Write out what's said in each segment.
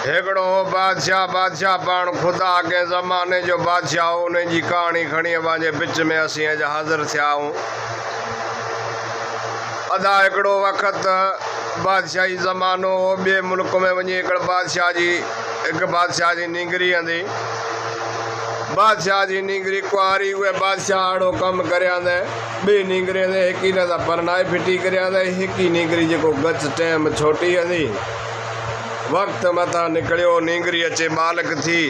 हेकड़ो बादशाह पाण खुदा के ज़माने जो बादशाह उन जी कहानी खणी पंहिंजे विच में असीं अॼु हाज़िर थिया आहियूं। अदा हिकिड़ो वक़्त बादशाही ज़मानो ॿिए मुल्क में वञी हिकु बादशाह जी नींगरी हंदी। बादशाह जी नींगरी कुआरी उहे बादशाह अहिड़ो कमु करियांदे ॿी नींगरी ते हिकी न त परनाए फिटी करियांदे हिकी नींगरी जेको गच टाइम छोटी हंदी। वक़्त मथां निकिरियो नींगरी अचे बालक थी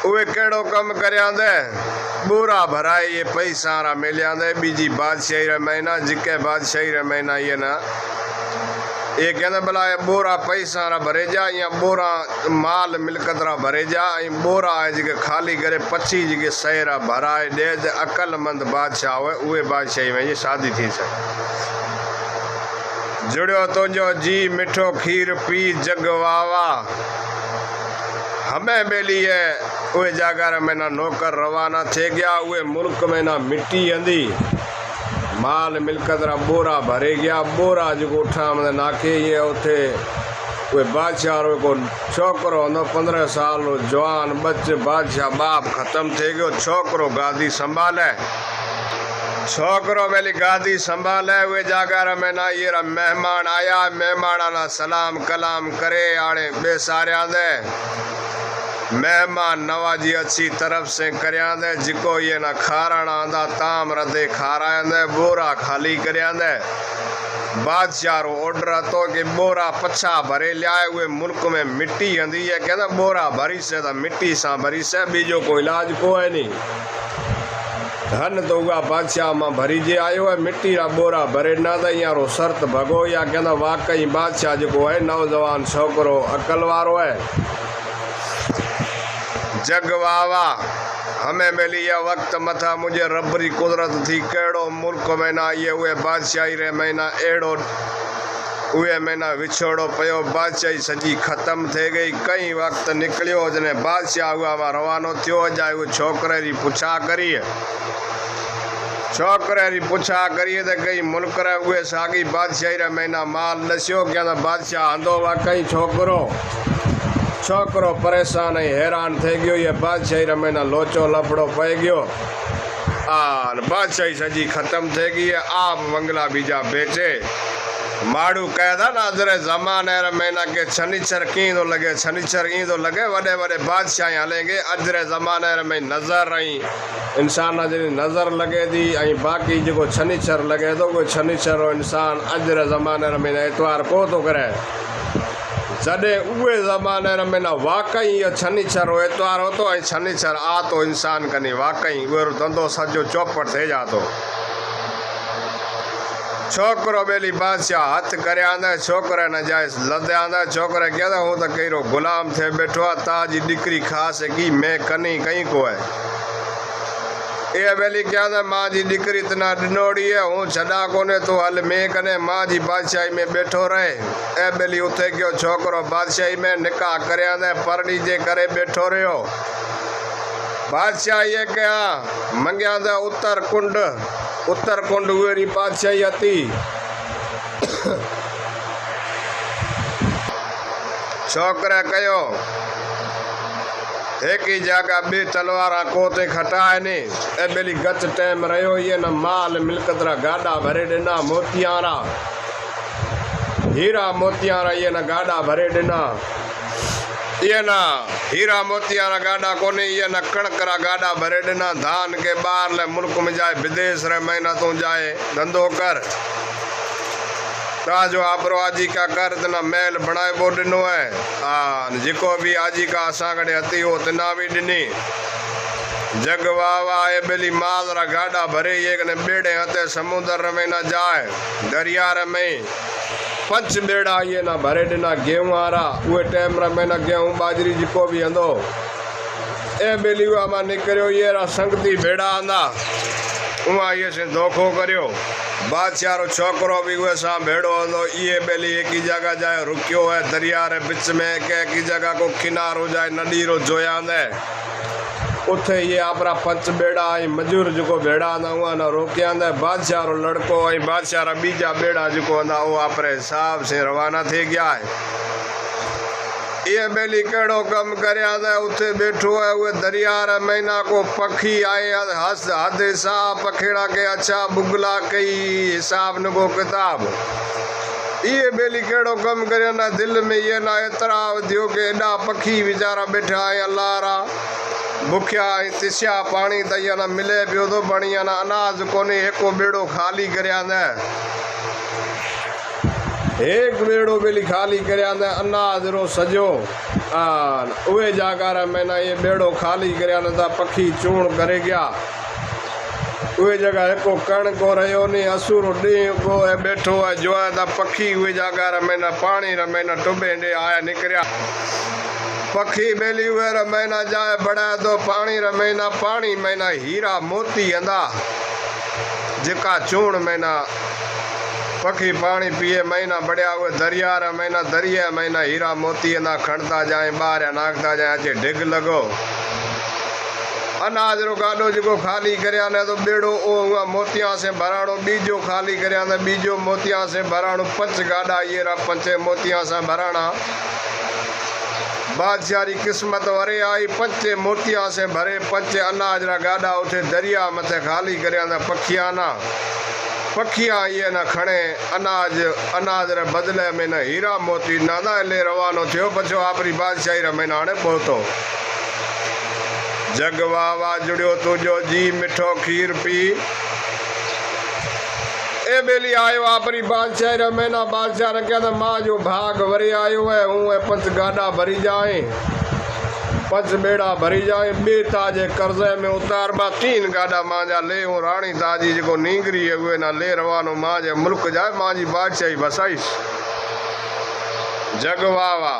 उहे कहिड़ो कमु करियांदे ॿोरा भराए ये पैसा रा मिलियांदे बीजी बादशाही रा महीना जिके बादशाही रा महीना ये ना ये कहंदे भला ॿोरा पैसा रा भरे जा या ॿोरा माल मिल्कत रा भरे जा ऐं ॿोरा आहे जेके ख़ाली करे पछी जेके शइ रा भराए ॾे त अक़लमंद बादशाह हुए उहे बादशाही में शादी थी सघे। जुड़ियो तुंहिंजो जी मिठो खीर पी जग वावा हमें बेली है उहे जागर में ना नौकर रवाना थे गया उहे मुल्क में ना मिट्टी हंदी माल मिल्कत रा बोरा भरे गया बोरा जो उठा मतलब नाखे ये उठे उहे बादशाह रो को छोकरो होंदो 15 साल रो जवान बच बादशाह बाप खत्म थे गयो छोकरो गादी संभाले छोकरो मेली गादी संभाले उहे जागर में ना ये रा मेहमान आया मेहमाना ना सलाम कलाम करे आने बेसारिया दे मेहमान नवाजी अच्छी तरफ से करियांदे जिको ये ना खारण आंदा ताम रदे खारायंदे बोरा खाली करियांदे बादशाह रो ऑर्डर तो कि बोरा पछा भरे लियाए उहे मुल्क में मिट्टी हंदी है कहंदा बोरा भरी से त मिट्टी सा भरी से बीजो कोई इलाज को है नहीं धन तो उहा बादशाह मां भरी जे आयो है मिट्टी रा बोरा भरे ना त यारो शर्त भगो या कहंदा वाकई बादशाह जो है नौजवान छोकरो अकल वारो है जग वावा हमें मिली यह वक्त मथा मुझे रबरी कुदरत थी कहिड़ो मुल्क में ना ये उहे बादशाही रे महीना अहिड़ो उहे महीना विछोड़ो पियो बादशाही सॼी ख़त्म थी गई कई वक़्त निकिरियो जॾहिं बादशाह उहा मां रवानो थियो अॼाए उहे छोकिरे जी पुछा करी छोकिरे जी पुछा करिए त कई मुल्क रे उहे साॻी बादशाही रे महीना माल ॾसियो क्या त बादशाह हंदो वाकई छोकरो परेशान ऐं हैरान थी गयो ये बादशाही रे महीना लोचो लफड़ो पै गयो बादशाही सॼी ख़त्म थी गई है आप बंगला बीजा बेचे माड़ू कहदा ना अजरे ज़माने रे महीना के छनीचर की तो लगे छनीचर ई तो लगे वडे वडे बादशाह हलेंगे अजरे ज़माने रे में नज़र आई इंसान जी नज़र लगे थी ऐं बाक़ी जो छनीचर लगे तो कोई छनीचर इंसान अजरे ज़माने रे में एतवार को तो करे जॾहिं उहे ज़माने में ना वाकई इहो छनीचर एतवार हो तो छनीचर आ तो इंसान कनी वाकई उहो धंधो सॼो चौपट थिए जातो छोकरो बेली बादशाह हथ करे आंदा छोकरे न जायज़ लदे आंदा छोकरे कहंदा हूं त कहिड़ो गुलाम थे बैठो आहे ताजी डिक्री खास की मैं कनी कहीं को है ये बेली कहंदा मां जी डिक्री तना डिनोड़ी है हूं छड़ा कोने तो हल मैं कने मां जी बादशाही में बैठो रहे ए बेली उथे गयो छोकरो बादशाही में निकाह करे आंदा परणी जे करे बैठो रहो बादशाह ये कहा मंगिया दा उत्तर कुंड उहेरी बादशाही हती छोकरे कयो एक ही जगह बे तलवारा कोते खटाए ने ए बेली गच टाइम रहो ये न माल मिल्कत रा गाडा भरे देना मोतियारा हीरा मोतियारा ये न गाडा भरे देना ये ना हीरा मोतियारा गाडा कोने ये न कणक रा गाडा भरे देना धान के बाहर ले मुल्क में जाए विदेश रे महीना तो जाए धंधो कर जो आपरो आजी का कर तना महल बनाए बो दिनो है जिको भी आजी का असा कड़े हती हो तना भी दिनी जग वावा ए बेली माल रा गाडा भरे ये कने बेड़े हते समुद्र में ना जाए दरिया रे में पंच बेड़ा ये ना भरे दिना गेहूं वारा उहे टाइम रे में ना गेहूं बाजरी जिको भी हंदो ए बेली वा मा निकरियो ये रा संगती बेड़ा आंदा उहा ये से धोखो करियो बादशाह रो छोकरो भी उहे सा भेड़ो हंदो ये बेली एक ही जगह जाए रुकियो है दरिया रे बीच में के एक ही जगह को किनारो जाए नदी रो जोयांदे उथे ये आपरा पंच बेड़ा मजूर जो बेड़ा आंदा उहा न रोकियांदे बादशाह रो लड़को बादशाह रा बीजा बेड़ा जो आंदा वो आपरे हिसाब से रवाना थी गया है ये बेली कड़ो कम करया उथे बैठो है वो दरिया रे महीना को पखी आए हस हद हिसाब पखेड़ा के अच्छा बुगला कई हिसाब न को किताब ये बेली कड़ो कम करया ना दिल में ये ना एतराव दियो के एडा पखी बेचारा बैठा है अल्लाह रा भुखिया तिस्या पानी त ये ना मिले पियो तो बढ़िया ना अनाज कोने एको बेड़ो खाली करया एक बेड़ो बेली खाली करया अनाज रो सजो उहे जागार महीना ये बेड़ो खाली करया था पखी चूण करे गया उहे जगह एको कण को रहो नहीं असुर डी को है बैठो है जो है ता पखी उहे जागार महीना पानी रा महीना टुबे डे आया निकरिया पखी बेली उहे रा महीना जाए बड़ा तो पानी रा महीना पानी महीना हीरा मोती अंदा जेका चूण महीना पखी पानी पिए महीना बढ़िया हुए दरिया रा महीना दरिया महीना हीरा मोती ना खणता जाए बाहर नाखता जाए अचे डिग लगो अनाज रो गाडो जो खाली करया ने तो बेड़ो ओ मोतिया से भराणो बीजो खाली करया ने बीजो मोतिया से भराणो 5 गाडा ये रा 5 मोतिया से भराणा बादशाह किस्मत वरे आई 5 मोतिया से भरे 5 अनाज रा गाडा उठे दरिया मथे खाली करया ने पखिया ना पखिया ये न खणे अनाज रे बदले में न हीरा मोती नादा ले रवानो थियो पछो आपरी बादशाही रे में हाणे पहुतो जग वावा जुड़ियो तुझो जी मिठो खीर पी ए बेली आयो आपरी बादशाही रे में बादशाह ने कहता मां जो भाग वरे आयो है हूं 5 गाडा भरी जाए 5 बेड़ा भरी जाए बे ताजे कर्जे में उतार बा 3 गाडा मांजा ले रानी ताजी जो नींगरी है वे ना ले रवानो मांजे मुल्क जाए मां जी बादशाही बसाईस जग वावा।